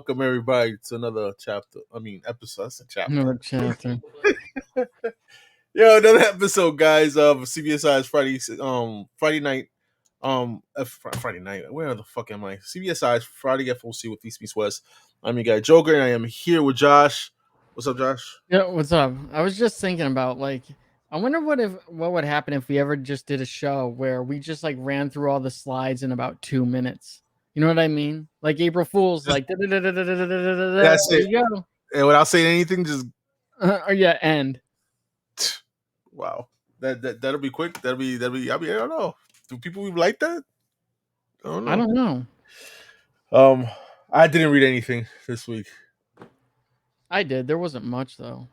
welcome everybody to another chapter. Episode. That's a chapter. Another chapter. Yo, another episode, guys, of CBSI's Friday night. Friday night. Where the fuck am I? CBSI's Friday FOC with East Meets West. I'm your guy Joker, and I am here with Josh. What's up, Josh? Yeah, what's up? I was just thinking about I wonder what would happen if we ever just did a show where we just ran through all the slides in about 2 minutes. You know what I mean? Like April Fool's, That's there it. you go. And without saying anything, just End. Wow. That'll be quick. That'll be. I don't know. Do people like that? I don't know. I didn't read anything this week. I did. There wasn't much though.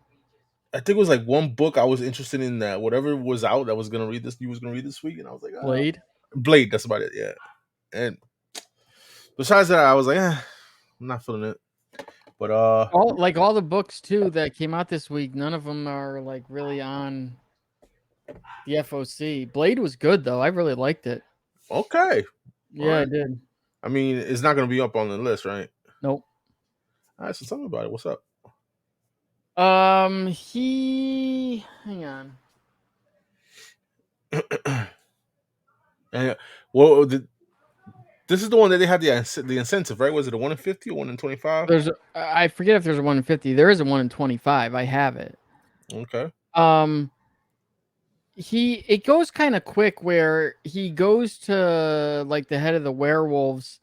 I think it was like one book I was interested in that whatever was out that was gonna read this. You was gonna read this week, and I was like, Blade. That's about it. Yeah. And besides that, I was like, I'm not feeling it. But all the books too that came out this week, none of them are really on the FOC. Blade was good though. I really liked it. Okay. Yeah, right. I did. I mean, it's not gonna be up on the list, right? Nope. All right, so tell me about it. What's up? Hang on. And this is the one that they had the incentive, right? Was it a 1 in 50 or 1 in 25? I forget if there's a 1 in 50. There is a 1 in 25. I have it. Okay. It goes kind of quick where he goes to the head of the werewolves,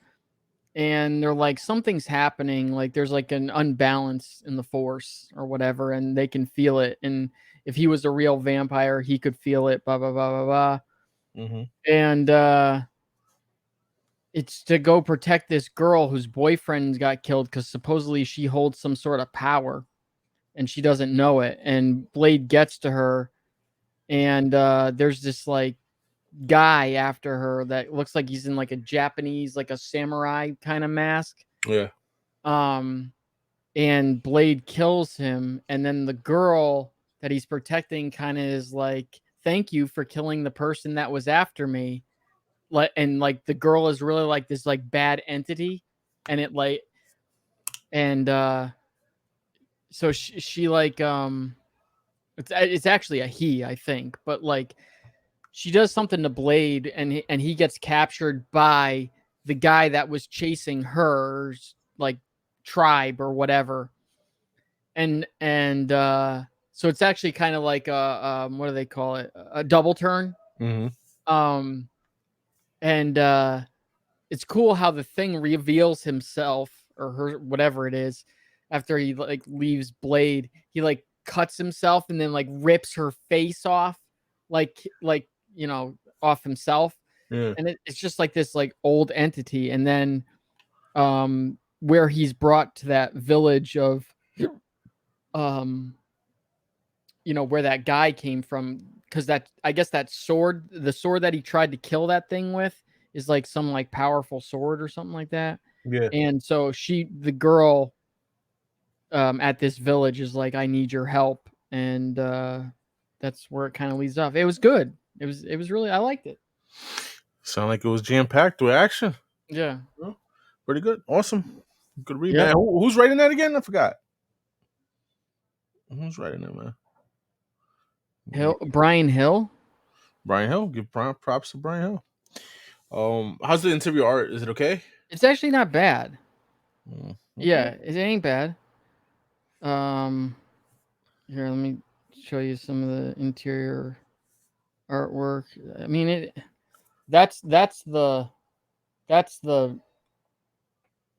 and they're like, something's happening. There's an unbalance in the force or whatever, and they can feel it. And if he was a real vampire, he could feel it. Blah blah blah blah blah. Mm-hmm. And it's to go protect this girl whose boyfriend got killed because supposedly she holds some sort of power, and she doesn't know it. And Blade gets to her, and there's this guy after her that looks like he's in a Japanese, a samurai kind of mask. Yeah. And Blade kills him, and then the girl that he's protecting kind of is like, thank you for killing the person that was after me. And the girl is really this bad entity, and so she it's actually a he, I think, but she does something to Blade, and he gets captured by the guy that was chasing her tribe or whatever. And so it's actually kind of like what do they call it? A double turn. Mm-hmm. And it's cool how the Thing reveals himself or her, whatever it is, after he leaves Blade. He cuts himself and then rips her face off, off himself. Yeah. And it's just this old entity. And then where he's brought to that village of where that guy came from, because I guess that sword, the sword that he tried to kill that thing with, is some powerful sword or something like that. Yeah. And so the girl at this village is I need your help, and that's where it kind of leads off. It was good. It was really, I liked it. Sound like it was jam-packed with action. Yeah. Well, pretty good. Awesome. Good read, yeah. man. Who's writing that again? I forgot. Who's writing that, man? Brian Hill. Brian Hill. Give props to Brian Hill. How's the interior art? Is it okay? It's actually not bad. Okay. Yeah, it ain't bad. Here, let me show you some of the interior artwork. I mean, that's the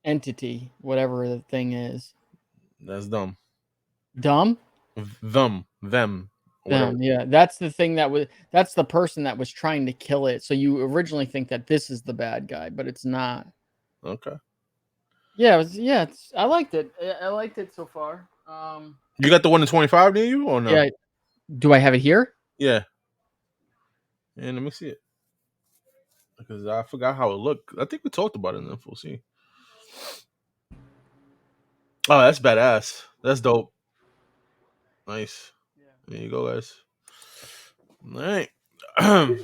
entity, whatever the thing is. That's dumb. Dumb? Them. Yeah, that's the thing that's the person that was trying to kill it. So you originally think that this is the bad guy, but it's not. Okay. Yeah, I liked it. I liked it so far. You got the 1 in 25 near you or no? Yeah. Do I have it here? Yeah. And let me see it. Because I forgot how it looked. I think we talked about it in the FOC. Oh, that's badass. That's dope. Nice. Yeah. There you go, guys. All right. I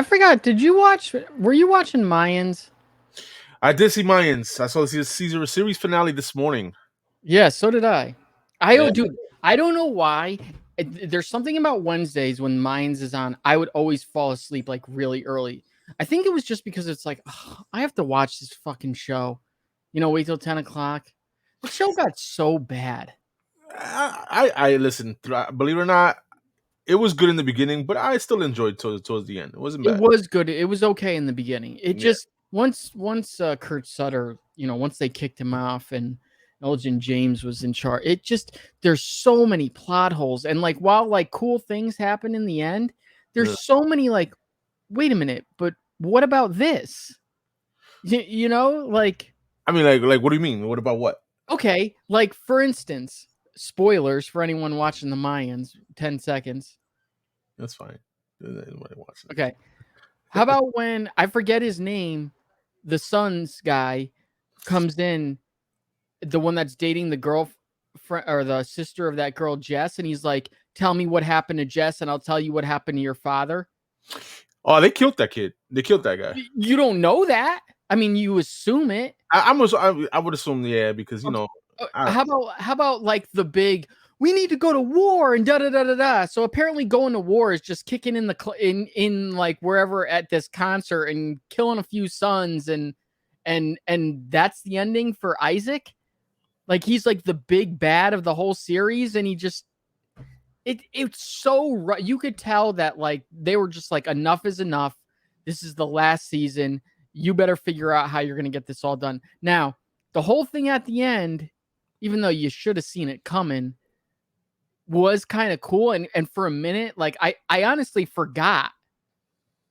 forgot. Were you watching Mayans? I did see Mayans. I saw the Caesar series finale this morning. Yeah, so did I. Yeah. Dude, I don't know why. There's something about Wednesdays when Minds is on. I would always fall asleep like really early. I think it was just because it's like, ugh, I have to watch this fucking show. You know, wait till 10 o'clock. The show got so bad. I listened. Believe it or not, it was good in the beginning, but I still enjoyed towards the end. It wasn't It bad. was good. It was okay in the beginning. It Yeah. just once Kurt Sutter, you know, once they kicked him off and Elgin James was in charge, it just there's so many plot holes. And like while like cool things happen in the end, Yeah. there's so many like, wait a minute, but what about this? You know, like I mean, like, what do you mean? What about what? okay, like for instance, spoilers for anyone watching the Mayans, 10 seconds. That's fine. Nobody watching it. Okay. How about when I forget his name, the Suns guy comes in, the one that's dating the girlfriend or the sister of that girl, Jess, and he's like, "Tell me what happened to Jess, and I'll tell you what happened to your father." Oh, they killed that kid. They killed that guy. You don't know that. I mean, you assume it. I would assume, yeah, because you Okay. know. How about like the big? We need to go to war and da da da da da. So apparently, going to war is just kicking in the in like wherever at this concert and killing a few sons and that's the ending for Isaac. Like he's like the big bad of the whole series, and he just it's so right. You could tell that like they were just like enough is enough. This is the last season. You better figure out how you're gonna get this all done. Now, the whole thing at the end, even though you should have seen it coming, was kind of cool. And for a minute, like I honestly forgot.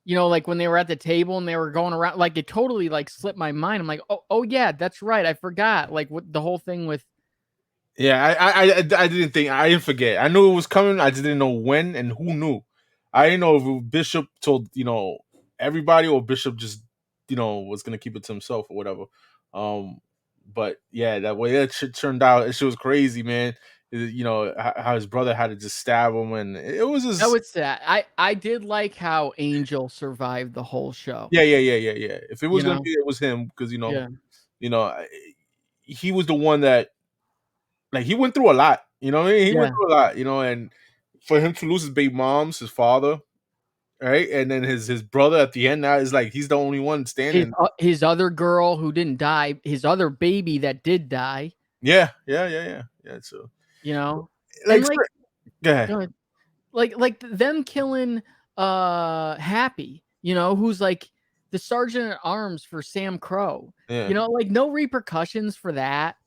You know, like when they were at the table and they were going around, like it totally like slipped my mind. I'm like, oh yeah, that's right. I forgot. Like what the whole thing with. Yeah, I didn't forget. I knew it was coming. I just didn't know when and who knew. I didn't know if Bishop told everybody or Bishop just was gonna keep it to himself or whatever. But yeah, that way that shit turned out, it shit was crazy, man. How his brother had to just stab him, and it was just Oh, it's that. I did like how Angel survived the whole show. yeah. If it was You gonna know? be, it was him because Yeah. you know he was the one that. Like he went through a lot, you know what I mean? He went Yeah. through a lot, and for him to lose his baby moms, his father, right? And then his brother at the end now is like he's the only one standing. His other girl who didn't die, his other baby that did die, Yeah. So you know? like And like go ahead. go ahead. Like them killing Happy, you know, who's like the sergeant at arms for Sam Crow. Yeah. You know, like no repercussions for that.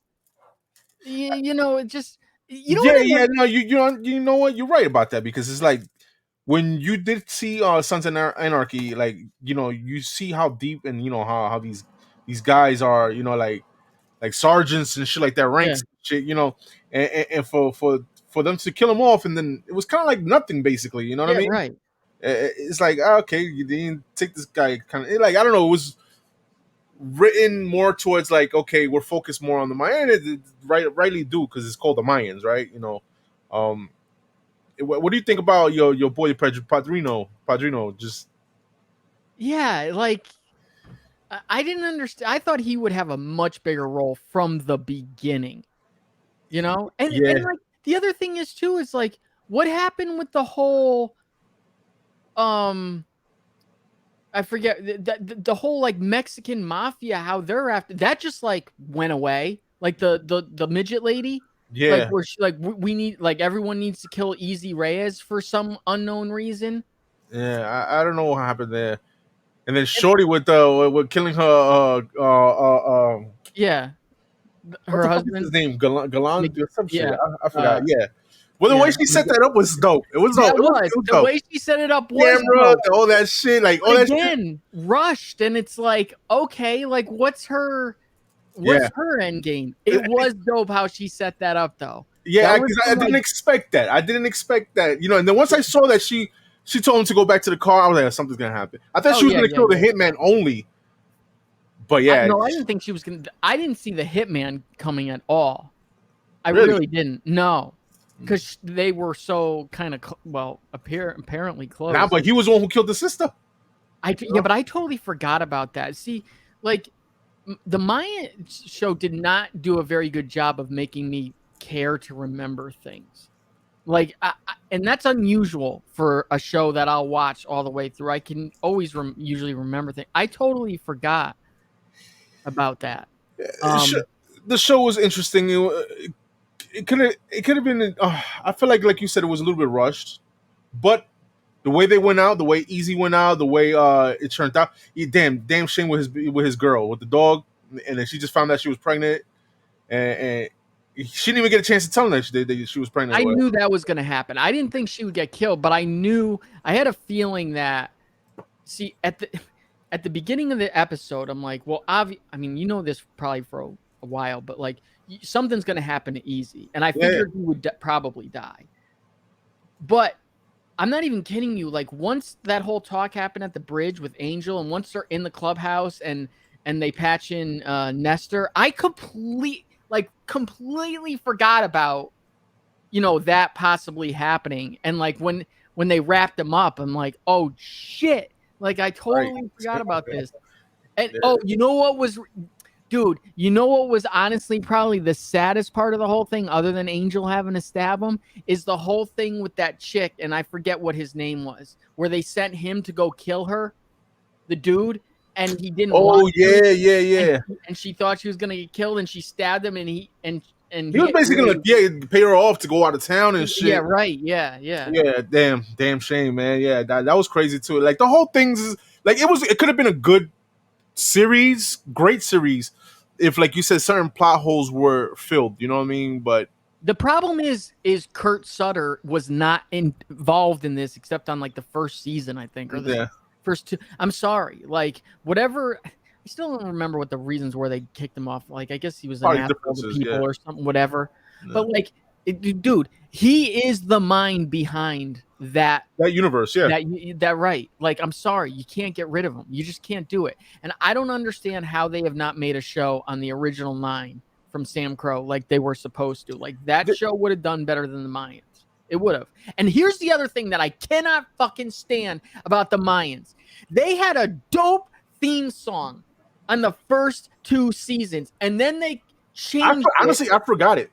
You know, it just you know Yeah, what I yeah, like. no, you know what? You're right about that because it's like when you did see Sons of Anarchy, like you see how deep and how these guys are, like sergeants and shit like that, Yeah. ranks and shit, and for them to kill them off, and then it was kind of like nothing, basically. You know what I Yeah, mean? right. It's like okay, you didn't take this guy, kind of like I don't know. It was written more towards like okay, we're focused more on the Mayans, rightly do because it's called the Mayans, right? Um, what do you think about your boy Padrino? Padrino, just Yeah, like I didn't understand. I thought he would have a much bigger role from the beginning, you know? yeah, And like the other thing is too is like what happened with the whole I forget the whole like Mexican mafia, how they're after that just like went away. Like the midget lady, like yeah, where she like we need like everyone needs to kill Easy Reyes for some unknown reason. yeah. I don't know what happened there. And then And, Shorty with killing her. yeah, What her the fuck is his husband. name? Galan or some shit. Yeah, I forgot. uh, Yeah. Well, the way yeah. she set that up was dope. It was dope. That It was was the dope. way she set it up was Camera, dope. all that shit, like all But that shit. again, rushed, and it's like, okay, like what's her Yeah, end game? It was dope how she set that up though. yeah. That was Because I some, didn't like, expect that. I didn't expect that. And then once I saw that she told him to go back to the car, I was like, something's gonna happen. I thought oh she was yeah, gonna yeah, kill the yeah. hitman only. But yeah, No, I didn't think she was gonna. I didn't see the hitman coming at all. I really. really didn't. No, because they were so kind of apparently Nah, close. but he was the one who killed the sister. Yeah, but I totally forgot about that. See, like The Mayan show did not do a very good job of making me care to remember things. Like, and that's unusual for a show that I'll watch all the way through. I can always usually remember things. I totally forgot about that. The show was interesting. It could have been. I feel like you said, it was a little bit rushed, but the way they went out, the way Easy went out, the way it turned out, damn shame with his girl, with the dog, and then she just found out she was pregnant, and she didn't even get a chance to tell him that she was pregnant. I knew that was going to happen. I didn't think she would get killed, but I had a feeling that. See, at the beginning of the episode, I'm like, well, I mean, you know this probably for a while, but like something's going to happen to Easy, and I figured he would probably die. But I'm not even kidding you. Like, once that whole talk happened at the bridge with Angel, and once they're in the clubhouse and they patch in Nestor, I completely forgot about, that possibly happening. And like when they wrapped him up, I'm like, oh shit. Like, I totally forgot about this. And you know what was honestly probably the saddest part of the whole thing, other than Angel having to stab him, is the whole thing with that chick, and I forget what his name was, where they sent him to go kill her, the dude, and he didn't want to. Yeah. And she thought she was gonna get killed, and she stabbed him, and he was basically gonna pay her off to go out of town and shit. Yeah, right. Yeah. Yeah, damn shame, man. Yeah, that was crazy too. Like, the whole thing's like, it could have been a good series, great series, if, like you said, certain plot holes were filled. You know what I mean? But the problem is Kurt Sutter was not involved in this except on like the first season, I think, or the first two. I'm sorry, like whatever. I still don't remember what the reasons were they kicked him off. Like, I guess he was an asshole to people or something, whatever. No. But like, dude, he is the mind behind that universe. Yeah, that right. Like, I'm sorry, you can't get rid of him. You just can't do it. And I don't understand how they have not made a show on the original 9 from Sam Crow like they were supposed to. Like, that show would have done better than the Mayans. It would have. And here's the other thing that I cannot fucking stand about the Mayans. They had a dope theme song on the first 2 seasons, and then they changed honestly, I forgot it.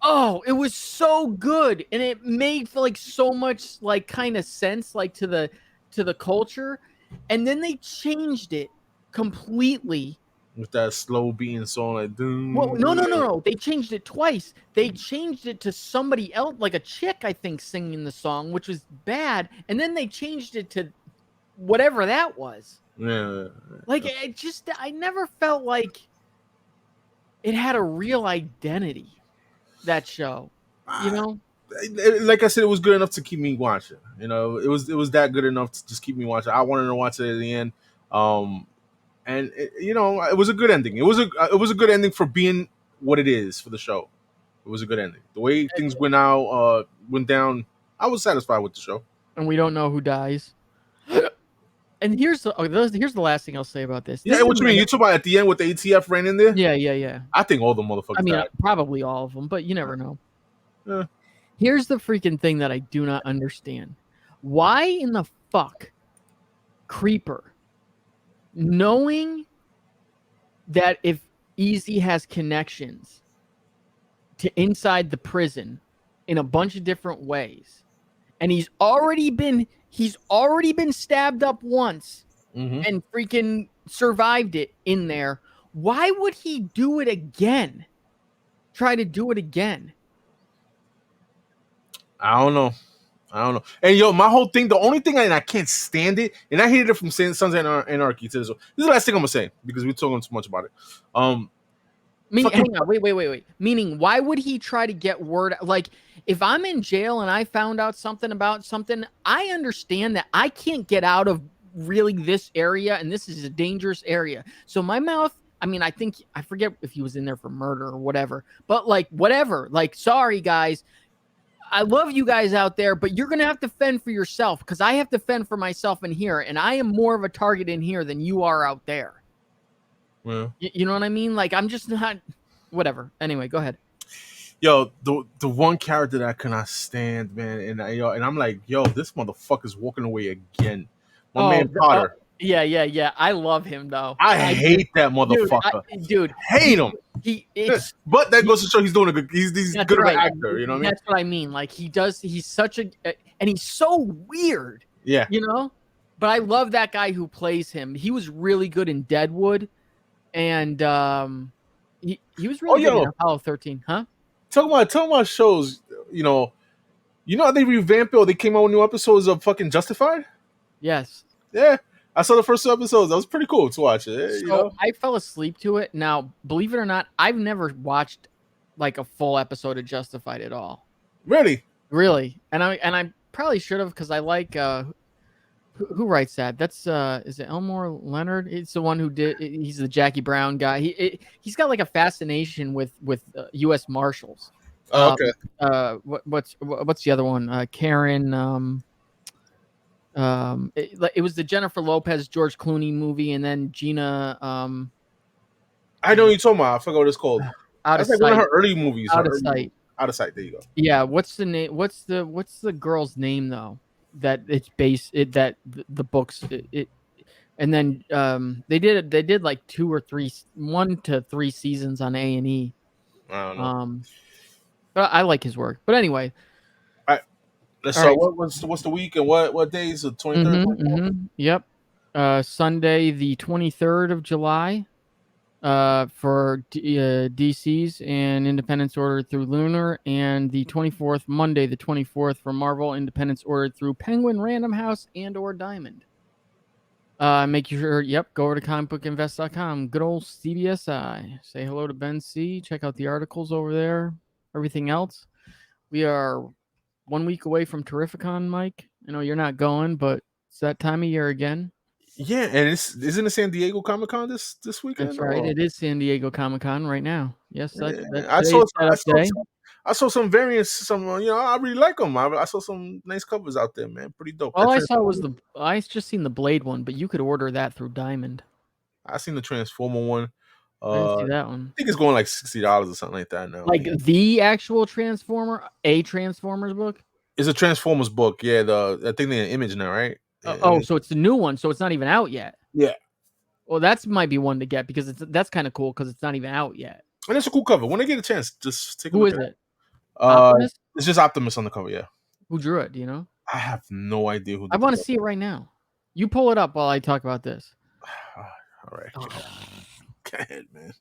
Oh, it was so good, and it made like so much like kind of sense, like to the culture, and then they changed it completely with that slow beating song, like doom. Well, no. They changed it twice. They changed it to somebody else, like a chick, I think, singing the song, which was bad, and then they changed it to whatever that was. Yeah. Like, I never felt like it had a real identity, that show, you know? Like I said, it was good enough to keep me watching. You know, it was that good enough to just keep me watching. I wanted to watch it at the end. And it was a good ending. It was a good ending for being what it is for the show. It was a good ending. The way things went down, I was satisfied with the show. And we don't know who dies. And here's the last thing I'll say about this. Yeah, what you mean? You talking about at the end with the ATF ran in there? Yeah. I think all the motherfuckers died. Probably all of them, but you never know. Yeah. Here's the freaking thing that I do not understand. Why in the fuck, Creeper, knowing that if Easy has connections to inside the prison in a bunch of different ways, and he's already been stabbed up once and freaking survived it in there, why would he do it again? Try to do it again? I don't know. And yo, my whole thing, the only thing I can't stand it, and I hated it from Sons of Anarchy to this. This is the last thing I'm gonna say because we're talking too much about it. Hang on, wait. Meaning, why would he try to get word? Like, if I'm in jail and I found out something about something, I understand that I can't get out of really this area, and this is a dangerous area. So my mouth, I forget if he was in there for murder or whatever, but like, whatever. Like, sorry guys, I love you guys out there, but you're gonna have to fend for yourself because I have to fend for myself in here, and I am more of a target in here than you are out there. Well, you know what I mean? Like, I'm just not, whatever. Anyway, go ahead. Yo, the one character that I cannot stand, man, and I'm like, yo, this motherfucker's walking away again. My man Potter. Yeah. I love him though. I I do, hate that motherfucker. dude. Hate him. But that goes to show he's doing a good. He's That's good of an right. actor. You know what I mean? That's what I mean. Like he does. He's such a, and he's so weird. Yeah. You know. But I love that guy who plays him. He was really good in Deadwood, and he was really good in Apollo 13, huh? Talking about shows. You know how they revamped it or they came out with new episodes of fucking Justified? Yes. Yeah. I saw the first 2 episodes. That was pretty cool to watch it. So I fell asleep to it. Now, believe it or not, I've never watched like a full episode of Justified at all. Really? And I probably should have, because I like who writes that? That's is it Elmore Leonard? It's the one who did. He's the Jackie Brown guy. He's got like a fascination with U.S. Marshals. Oh, okay. What's the other one? Karen. It was the Jennifer Lopez George Clooney movie, and then Gina. I know what you're talking about. I forgot what it's called. That's like one of her early movies. Out of Sight. Out of Sight. There you go. Yeah. What's the name? What's the girl's name though? That it's based that the books and then they did like 1 to 3 seasons on A&E. I don't know. But I like his work. But anyway. So what's the week and what days? The 23rd? Yep. Sunday the 23rd of July for DC's and Independence ordered through Lunar, and the 24th, Monday the 24th for Marvel, Independence ordered through Penguin, Random House, and or Diamond. Make sure, go over to comicbookinvest.com. Good old CBSI. Say hello to Ben C. Check out the articles over there. Everything else. We are 1 week away from Terrificon, Mike. I know you're not going, but it's that time of year again. Yeah, and isn't it San Diego Comic-Con this weekend? That's right. It is San Diego Comic-Con right now. Yes, I saw some variants. I really like them. I saw some nice covers out there, man. Pretty dope. All I saw was I just seen the Blade one, but you could order that through Diamond. I seen the Transformer one. I didn't see that one. I think it's going like $60 or something like that now. Like the actual Transformer, a Transformers book. It's a Transformers book. Yeah, I think they're in Image now, right? So it's the new one. So it's not even out yet. Yeah. Well, that's might be one to get because that's kind of cool because it's not even out yet. And it's a cool cover. When I get a chance, just take a look. Who is it? Optimus? It's just Optimus on the cover. Yeah. Who drew it? Do you know? I have no idea who. I want to see it right now. You pull it up while I talk about this. All right. Go ahead, man.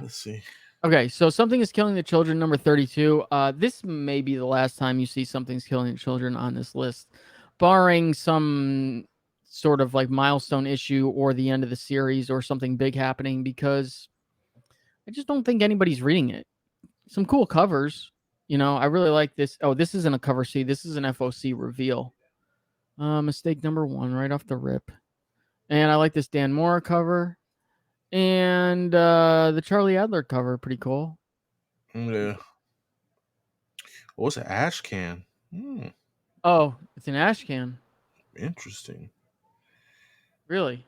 Let's see. Okay, so Something is Killing the Children, number 32. This may be the last time you see Something's Killing the Children on this list, barring some sort of like milestone issue or the end of the series or something big happening, because I just don't think anybody's reading it. Some cool covers. I really like this. Oh, this isn't a cover C. This is an FOC reveal. Mistake number 1 right off the rip. And I like this Dan Mora cover. And the Charlie Adler cover, pretty cool. Yeah. What's an ash can? Oh, it's an ash can. Interesting. Really?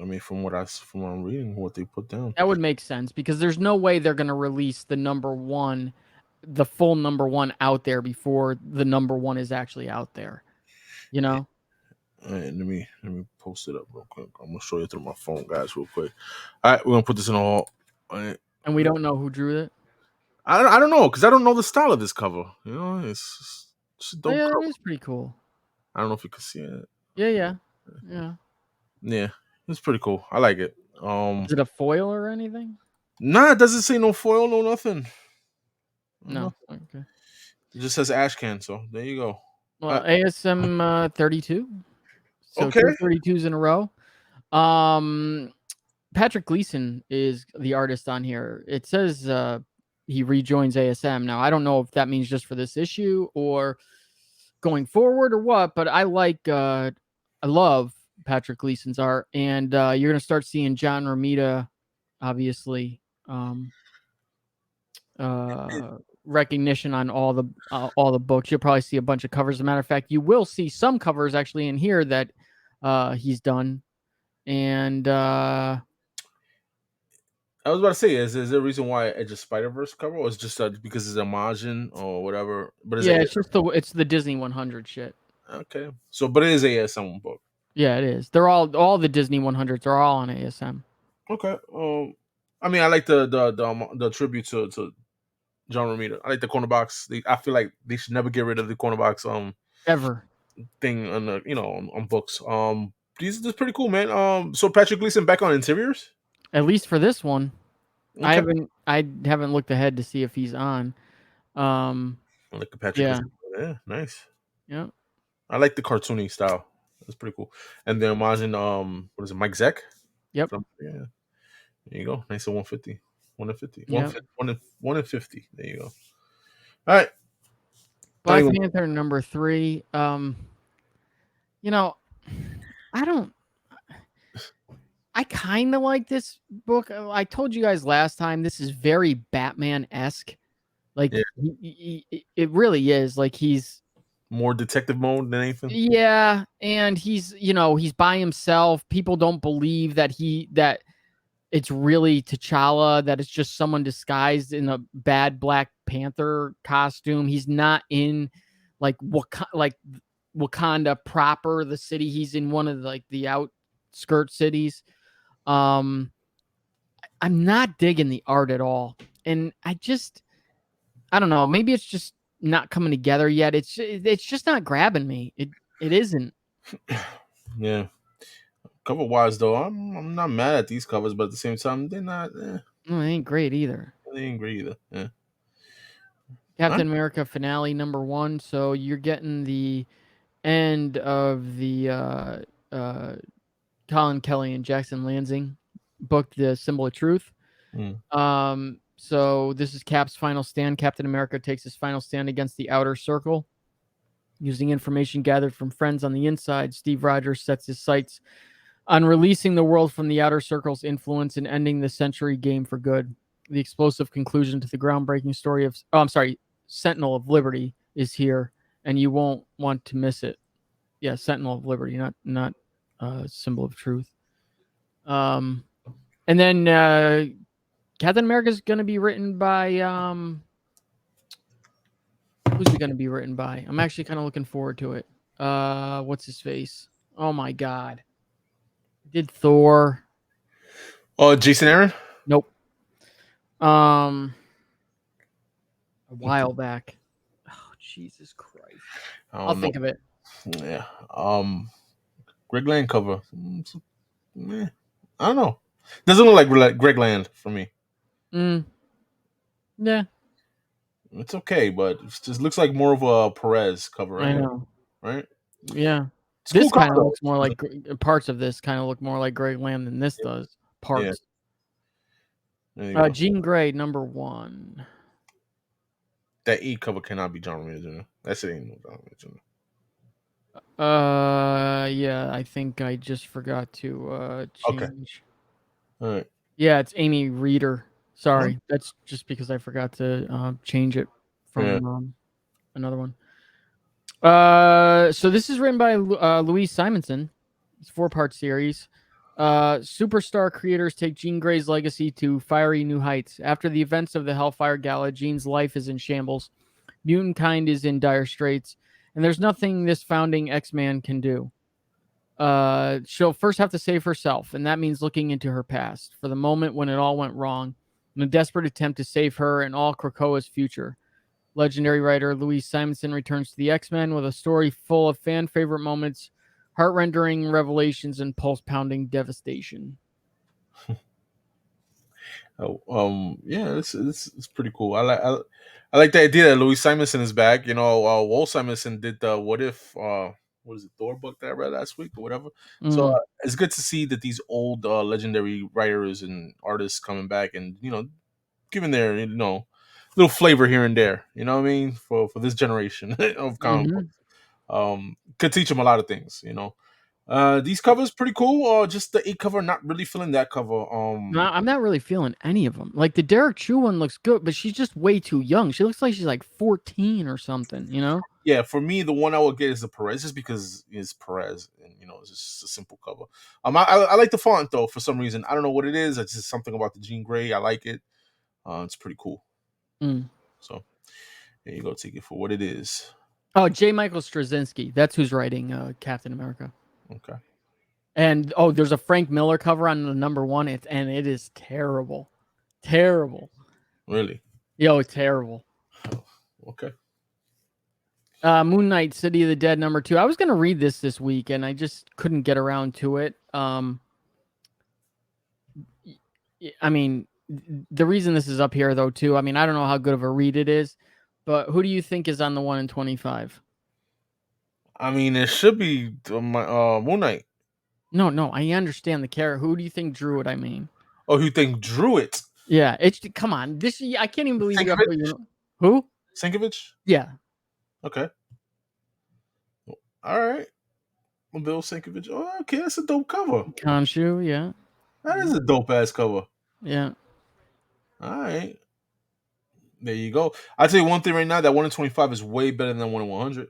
I mean, from what I'm reading, what they put down, that would make sense because there's no way they're gonna release the number 1, the full number 1 out there before the number 1 is actually out there. All right, let me post it up real quick. I'm gonna show you through my phone, guys, real quick. All right, we're gonna put this in all. Right. And we don't know who drew it. I don't know because I don't know the style of this cover. It's dope. Yeah, cover. It is pretty cool. I don't know if you can see it. Yeah. It's pretty cool. I like it. Is it a foil or anything? Nah, it doesn't say no foil, no nothing. No. Okay. It just says ash can. So there you go. Well, ASM 32. So okay. 2 32s in a row. Patrick Gleason is the artist on here. It says he rejoins ASM. Now, I don't know if that means just for this issue or going forward or what, but I love Patrick Gleason's art, and you're going to start seeing John Romita, obviously, recognition on all the books. You'll probably see a bunch of covers. As a matter of fact, you will see some covers actually in here that he's done. And I was about to say, is there a reason why Edge of Spider-Verse cover, or is it just because it's a margin or whatever? But it's just it's the Disney 100 shit. Okay, so but it is ASM book. Yeah, it is. They're all the Disney 100s are all on ASM. Okay. I mean, I like the tribute to John Romita. I like the corner box. I feel like they should never get rid of the corner box Ever. thing on the on books. These is pretty cool, man. So Patrick Gleason back on interiors. At least for this one. Okay. I haven't looked ahead to see if he's on. I like the Patrick Yeah. Gleason. Yeah, nice. Yeah. I like the cartoony style. That's pretty cool. And then imagine what is it, Mike Zeck? Yep. Yeah. There you go. Nice at 150. 150. Yep. 1 and 50. There you go. All right. Black Panther number 3. You know, I kind of like this book. I told you guys last time this is very Batman-esque. Like Yeah. it really is. Like he's More detective mode than anything. yeah, and he's he's by himself. People don't believe that it's really T'Challa, that it's just someone disguised in a bad Black Panther costume. He's not in like Wakanda proper, the city. He's in one of the outskirt cities. I'm not digging the art at all. And I don't know, maybe it's just not coming together yet. It's just not grabbing me. It isn't. Yeah. Cover wise though, I'm not mad at these covers, but at the same time, they're not. No, it ain't great either. They ain't great either. Yeah. Captain America finale number 1. So you're getting the end of the Colin Kelly and Jackson Lansing book, The Symbol of Truth. So this is Cap's final stand. Captain America takes his final stand against the Outer Circle. Using information gathered from friends on the inside, Steve Rogers sets his sights on releasing the world from the Outer Circle's influence and ending the Century game for good. The explosive conclusion to the groundbreaking story of Sentinel of Liberty is here, and you won't want to miss it. Yeah, Sentinel of Liberty, not Symbol of Truth. And then Captain America is going to be written by who's it going to be written by? I'm actually kind of looking forward to it. What's his face? Oh my god. Did Thor? Oh, Jason Aaron? Nope. A while back. Oh, Jesus Christ. I'll think of it. Yeah. Greg Land cover. I don't know. Doesn't look like Greg Land for me. Yeah. It's okay, but it just looks like more of a Perez cover. I know. Right? Yeah. It's This cool kind of looks more like parts of this kind of look more like Greg Land than this does. Parts. Yeah. Jean Grey number 1. That E cover cannot be John Romita Jr. That's it. Ain't no John Romita Jr. Yeah, I think I just forgot to change. Okay. All right. Yeah, it's Amy Reeder. Sorry, that's just because I forgot to change it from another one. So this is written by Louise Simonson. It's a 4-part series. Superstar creators take Jean Grey's legacy to fiery new heights. After the events of the Hellfire Gala, Jean's life is in shambles. Mutant kind is in dire straits, and there's nothing this founding X-Man can do. She'll first have to save herself, and that means looking into her past for the moment when it all went wrong, in a desperate attempt to save her and all Krakoa's future. Legendary writer Louise Simonson returns to the X-Men with a story full of fan favorite moments, heart-rendering revelations, and pulse-pounding devastation. Yeah, it's pretty cool. I like the idea that Louise Simonson is back. Walt Simonson did the What If what is it, Thor book that I read last week or whatever. So it's good to see that these old legendary writers and artists coming back and giving their little flavor here and there. You know what I mean, for this generation of comic books. Could teach them a lot of things. These covers pretty cool. Just the 8 cover, not really feeling that cover. No, I'm not really feeling any of them. Like the Derek Chu one looks good, but she's just way too young. She looks like she's like 14 or something, Yeah, for me, the one I would get is the Perez, just because it's Perez, and it's just a simple cover. I like the font though for some reason. I don't know what it is. It's just something about the Jean Grey. I like it. It's pretty cool. So there you go. Take it for what it is. Oh, J. Michael Straczynski. That's who's writing Captain America. Okay. And there's a Frank Miller cover on the #1. It is terrible. Really? Yo, terrible. Okay. Moon Knight, City of the Dead #2. I was gonna read this week, and I just couldn't get around to it. I mean, the reason this is up here though too. I mean, I don't know how good of a read it is, but who do you think is on the 1 in 25? I mean, it should be Moon Knight. No, I understand the character. Who do you think drew it? I mean, Oh, you think drew it? yeah. Come on. I can't even believe you have who? Sienkiewicz? Yeah. Okay. All right. Bill Sienkiewicz. Oh, okay, that's a dope cover. Khonshu, yeah. That is a dope ass cover. Yeah. All right. There you go. I'll tell you one thing right now, that 1 in 25 is way better than 1 in 100.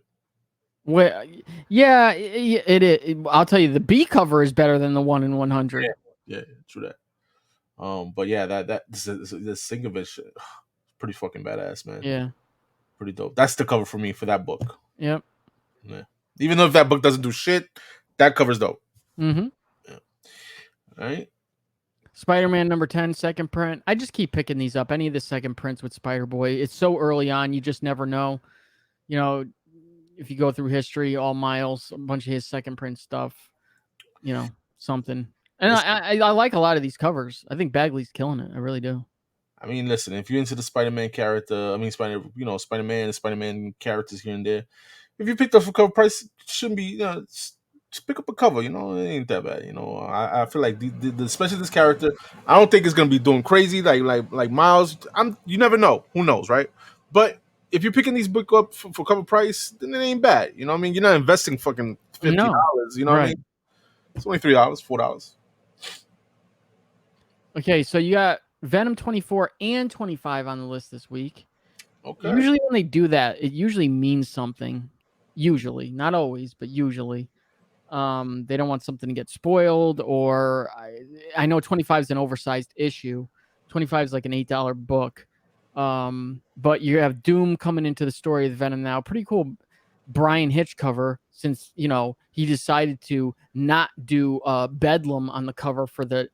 Well, yeah, it is. I'll tell you, the B cover is better than the 1 in 100. Yeah, true that. But yeah, this Sienkiewicz, pretty fucking badass, man. Yeah. Pretty dope. That's the cover for me for that book. Yep. Yeah. Even though if that book doesn't do shit, that cover's dope. Mm-hmm. Yeah. All right. Spider-Man #10, second print. I just keep picking these up. Any of the second prints with Spider-Boy. It's so early on, you just never know. You know, if you go through history, all Miles, a bunch of his second print stuff, you know, something. And I like a lot of these covers. I think Bagley's killing it. I really do. I mean, listen, if you're into the Spider-Man character, I mean, Spider-Man characters here and there, if you picked up for cover price, it shouldn't be, just pick up a cover, it ain't that bad, I feel like especially this character, I don't think it's gonna be doing crazy like Miles. You never know, who knows, right? But if you're picking these book up for cover price, then it ain't bad. You know what I mean? You're not investing fucking $50. No. You know what I mean? It's only $3, $4. Okay, so you got Venom 24 and 25 on the list this week. Okay. Usually when they do that, it usually means something. Usually, not always, but usually. They don't want something to get spoiled, or I know 25 is an oversized issue. 25 is like an $8 book. But you have Doom coming into the story of Venom now. Pretty cool Brian Hitch cover, since he decided to not do Bedlam on the cover for the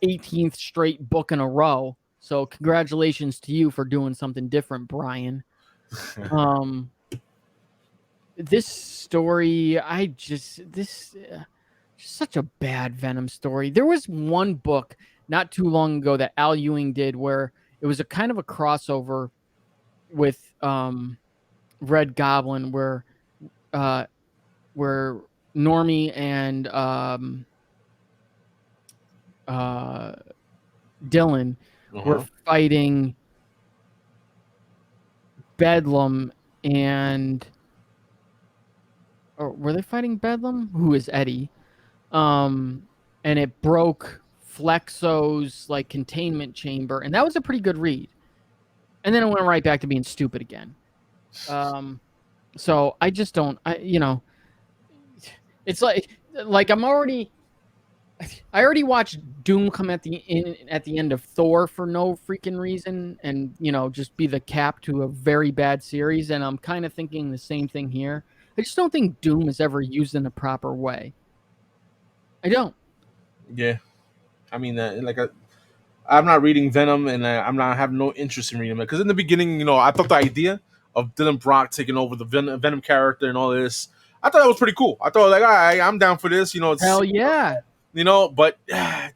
18th straight book in a row. So congratulations to you for doing something different, Brian. This story, just such a bad Venom story. There was one book not too long ago that Al Ewing did where it was a kind of a crossover with Red Goblin, where Normie and Dylan were fighting Bedlam, or were they fighting Bedlam? Who is Eddie? And it broke Flexo's like containment chamber, and that was a pretty good read. And then it went right back to being stupid again. So I just don't. It's like I already watched Doom come at the end of Thor for no freaking reason, and just be the cap to a very bad series. And I'm kind of thinking the same thing here. I just don't think Doom is ever used in a proper way. I don't. Yeah, I mean, I'm not reading Venom, and I'm not having no interest in reading it, because in the beginning, I thought the idea of Dylan Brock taking over the Venom character and all this, I thought that was pretty cool. I thought, like, all right, I'm down for this. Hell yeah. But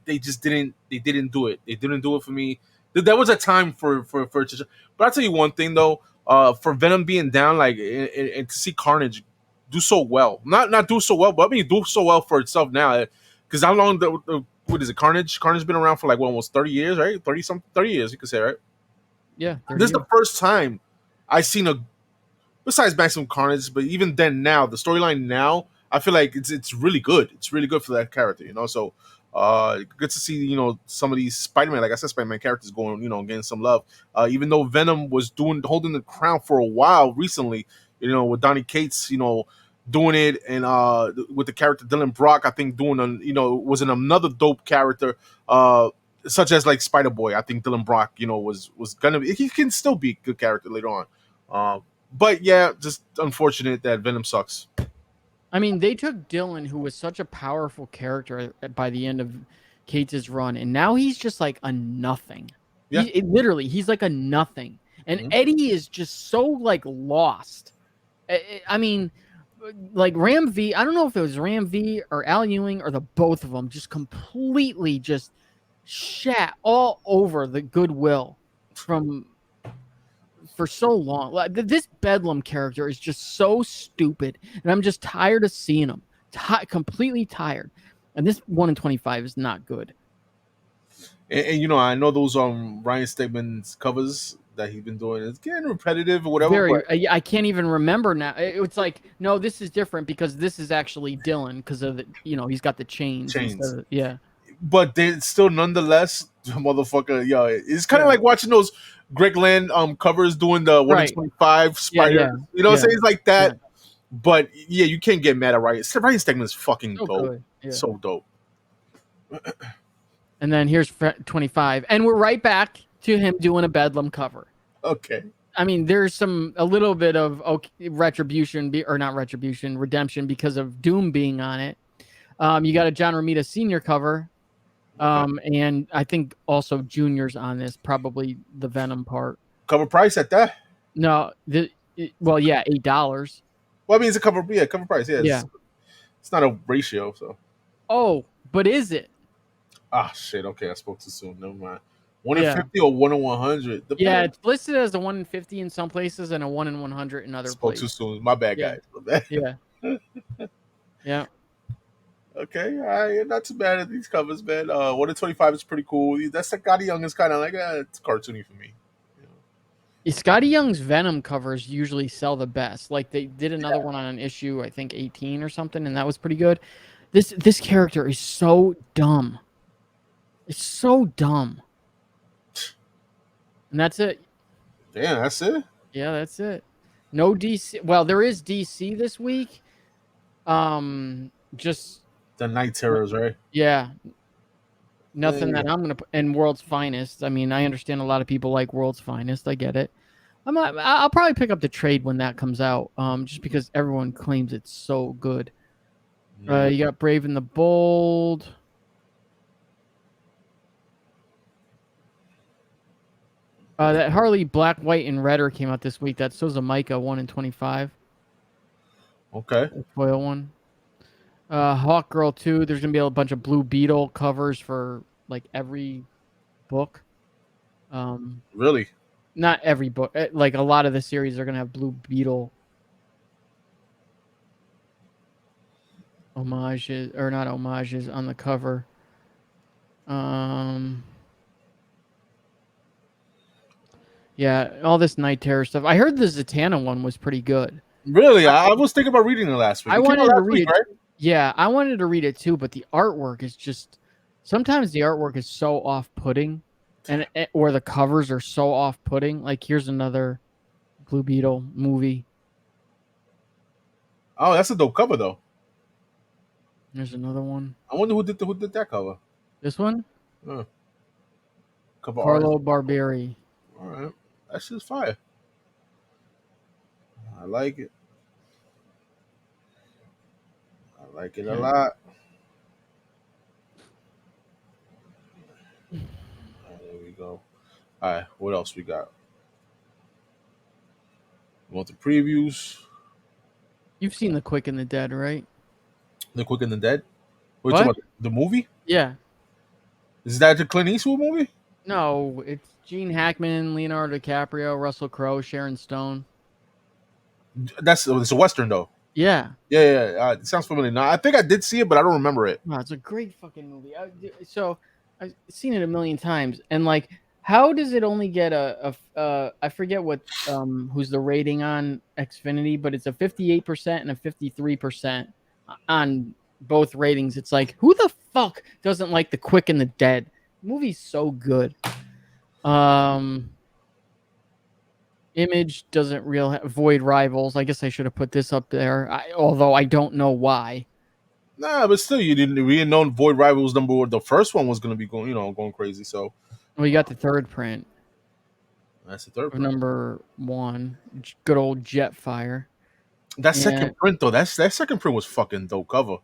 they just didn't. They didn't do it. They didn't do it for me. There was a time for it to. But I'll tell you one thing though. For Venom being down, like, and to see Carnage do so well, not do so well, but I mean do so well for itself now. Because how long? What is it? Carnage been around for like almost 30 years, right? 30 years, you could say, right? Yeah. This is the first time I've seen besides Maximum Carnage, but even then, now the storyline now, I feel like it's really good. It's really good for that character, So good to see some of these Spider-Man, like I said, Spider-Man characters going getting some love. Even though Venom was holding the crown for a while recently, with Donny Cates, doing it, and with the character Dylan Brock, I think doing was another dope character. Such as like Spider Boy, I think Dylan Brock, was gonna be. He can still be a good character later on. But yeah, just unfortunate that Venom sucks. I mean, they took Dylan, who was such a powerful character by the end of Cates' run, and now he's just like a nothing. Yeah. Literally, he's like a nothing. And Mhm. Eddie is just so like lost. I mean, like Ram V, I don't know if it was Ram V or Al Ewing or the both of them, just completely just shat all over the goodwill for so long. Like, this Bedlam character is just so stupid, and I'm just tired of seeing him. Completely tired. And this 1 in 25 is not good. And I know those Ryan Stegman's covers that he's been doing. It's getting repetitive or whatever, Very, but I can't even remember now. It's like, no, this is different because this is actually Dylan because of the, he's got the chains instead chains. of, yeah. But they still nonetheless, motherfucker, yo, it's kind of Yeah. like watching those Greg Land covers doing the 1 in Right. 25 Yeah, spider. yeah, You know what I'm saying? It's like yeah. that. But yeah, you can't get mad at Ryan. Ryan Stegman is fucking So dope. good. Yeah. So dope. And then here's 25, and we're right back to him doing a Bedlam cover. Okay. I mean, there's a little bit of retribution, or not retribution, redemption because of Doom being on it. You got a John Romita Sr. cover, and I think also Junior's on this, probably the Venom part. Cover price at that? No, well, yeah, $8. Well, I mean, it's a cover price. Yeah, Yeah. It's not a ratio, so. Oh, but is it? Ah, shit. Okay, I spoke too soon. Never mind. 1 in 50 or 1 in 100? Yeah, it's listed as a 1 in 50 in some places and a 1 in 100 in other Spoke places. too soon. My bad, Yeah. guys. My bad. Yeah. Yeah. Okay, all right, not too bad at these covers, man. 1 in 25 is pretty cool. That Scotty Young is kind of like it's cartoony for me. Scotty Young's Venom covers usually sell the best. Like they did another one on an issue, I think 18 or something, and that was pretty good. This character is so dumb. It's so dumb. And that's it. Damn, that's it? Yeah, that's it. No DC. Well, there is DC this week. Just The Night Terrors, right? yeah. Nothing that I'm gonna put in World's Finest. I mean, I understand a lot of people like World's Finest. I get it. I'll probably pick up the trade when that comes out. Just because everyone claims it's so good. You got Brave and the Bold. That Harley Black, White, and Redder came out this week. That's Micah 1 in 25. Okay. Foil one. Hawk Girl 2. There's gonna be a bunch of Blue Beetle covers for like every book. Really? Not every book. Like a lot of the series are gonna have Blue Beetle homages, or not homages, on the cover. Yeah, all this Night Terror stuff. I heard the Zatanna one was pretty good. Really? I was thinking about reading it last week. I wanted to read it, right? Yeah, I wanted to read it too, but the artwork is just sometimes the artwork is so off-putting, and or the covers are so off-putting. Like here's another Blue Beetle movie. Oh, that's a dope cover though. There's another one. I wonder who did that cover. This one? Cover Carlo artist. Barberi. All right, that's just fire. I like it. I like it a lot. There we go. All right, what else we got? You want the previews? You've seen The Quick and the Dead, right? The Quick and the Dead? What? What? You talking about the movie? Yeah. Is that the Clint Eastwood movie? No, it's Gene Hackman, Leonardo DiCaprio, Russell Crowe, Sharon Stone. It's a Western though. Yeah. Yeah. It sounds familiar. Now, I think I did see it, but I don't remember it. No, it's a great fucking movie. So I've seen it a million times, and like, how does it only get I forget what who's the rating on Xfinity, but it's a 58% and a 53% on both ratings. It's like, who the fuck doesn't like The Quick and the Dead? The movie's so good. Image doesn't Void Rivals. I guess I should have put this up there, although I don't know why. Nah, but still, we didn't know Void Rivals the first one was going to be going crazy. So, well, you got the third print. That's the third print. Number 1, good old Jetfire. That Yeah, second print though, that second print was fucking dope cover.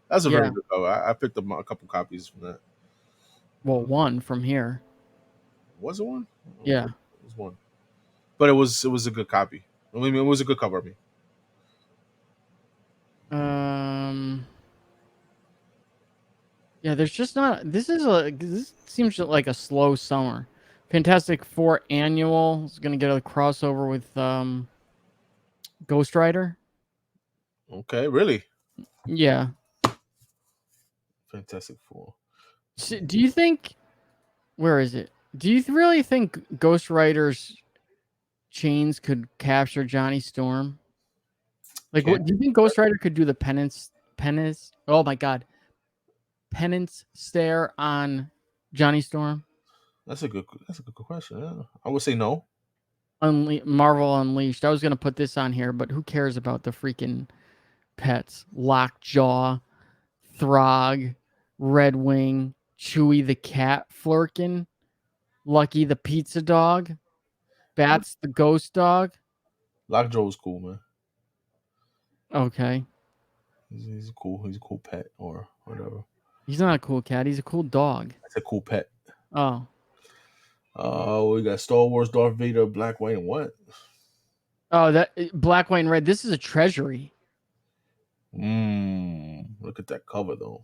That's a very yeah. good cover. I picked up a couple copies from that. Well, one from here. Was it one? Yeah. It was one, but it was a good copy. I mean, it was a good cover. I mean, Um. Yeah, there's just not. This seems like a slow summer. Fantastic Four annual is gonna get a crossover with Ghost Rider. okay, really Yeah. Fantastic Four. Do you think? Where is it? Do you really think Ghost Rider's chains could capture Johnny Storm? Like, Can what do you think Ghost Rider could do? The penance. Oh my God, penance stare on Johnny Storm. that's a good question. Yeah. I would say no. Marvel Unleashed. I was gonna put this on here, but who cares about the freaking pets? Lockjaw, Throg, Red Wing, Chewy the cat, Flurkin, Lucky the pizza dog, Bats the ghost dog. Lockjaw's cool, man. Okay, He's a cool pet or whatever. he's not a cool cat. He's a cool dog. That's a cool pet. Oh, We got Star Wars, Darth Vader, Black, White, and what? that black, white, and red. This is a treasury. Look at that cover though.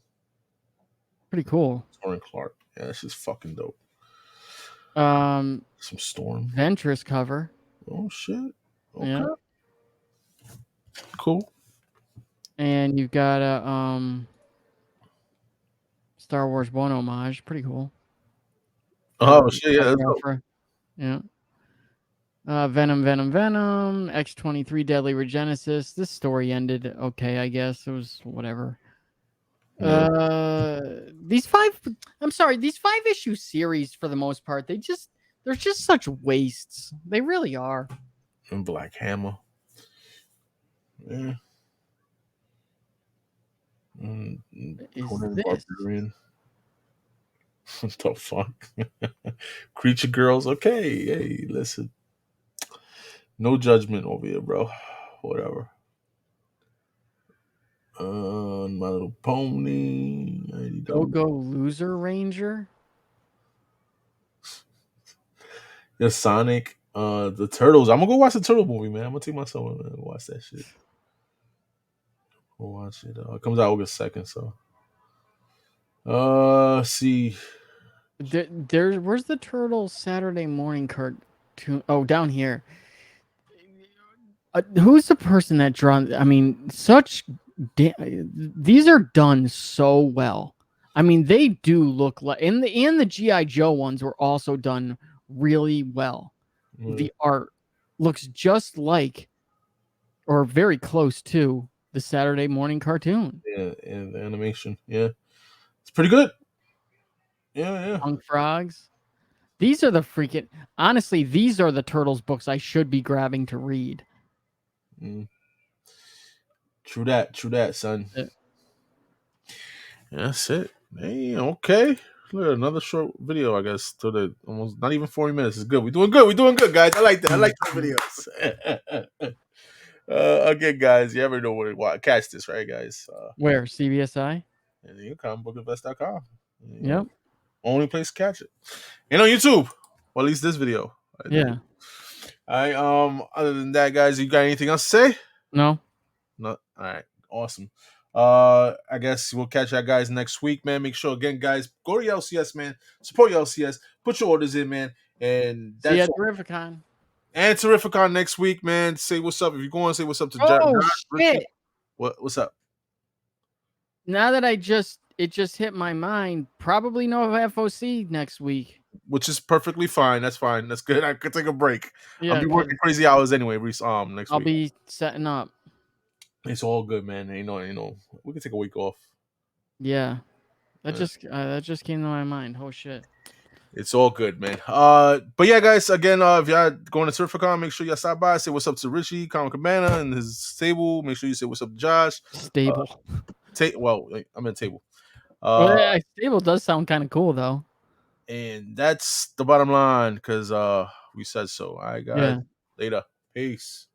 Pretty cool. Storm Clark. Yeah, that's just fucking dope. Some Storm. Ventress cover. Oh shit. Okay. Yeah. Cool. And you've got a Star Wars 1 homage. Pretty cool. Oh shit, yeah, that's dope. Yeah. Venom, X-23 Deadly Regenesis. This story ended okay, I guess. It was whatever. Yeah. These 5-issue series for the most part, they're just such wastes. They really are. And Black Hammer. Yeah. Is Conan this? Barbarian. What the fuck? Creature Girls. Okay, hey, listen. No judgment over here, bro. Whatever. My Little Pony. Go Loser Ranger. Yeah, Sonic. The Turtles. I'm gonna go watch the Turtle movie, man. I'm gonna take my son and watch that shit. Go watch it. It comes out August 2nd, so. See. Where's the Turtles Saturday morning cartoon? Oh, down here. Who's the person that drawn? I mean, these are done so well. I mean, they do look like, and the GI Joe ones were also done really well. The art looks just like, or very close to, the Saturday morning cartoon. Yeah, and the animation. Yeah, it's pretty good. Yeah. Punk Frogs. These are the freaking. Honestly, these are the Turtles books I should be grabbing to read. True that, son. Yeah, that's it. Hey, okay. Look, another short video, I guess. To the almost not even 40 minutes. It's good. We're doing good, guys. I like that. I like the videos. Again, guys, you ever know what catch this, right, guys? Where? CBSI? And you comicbookinvest.com. Yep. Only place to catch it. And on YouTube. Or at least this video. Yeah. All right. Other than that, guys, you got anything else to say? No. All right. Awesome. I guess we'll catch you guys next week, man. Make sure again, guys, go to your LCS, man. Support your LCS. Put your orders in, man. And that's see you at Terrificon. And Terrificon next week, man. Say what's up. If you're going, say what's up to Oh shit! What's up? Now that it just hit my mind, probably no FOC next week. Which is perfectly fine. That's fine. That's good. I could take a break. Yeah, I'll be working crazy hours anyway. Next week. I'll be setting up. It's all good, man. You know. We can take a week off. Yeah, that just came to my mind. Oh shit. It's all good, man. But yeah, guys. Again, if y'all going to Terrificon, make sure y'all stop by. Say what's up to Richie, Comic Cabana, and his stable. Make sure you say what's up to Josh. Stable. I'm in table. Stable does sound kind of cool though. And that's the bottom line because we said so. All right, guys. Yeah. Later. Peace.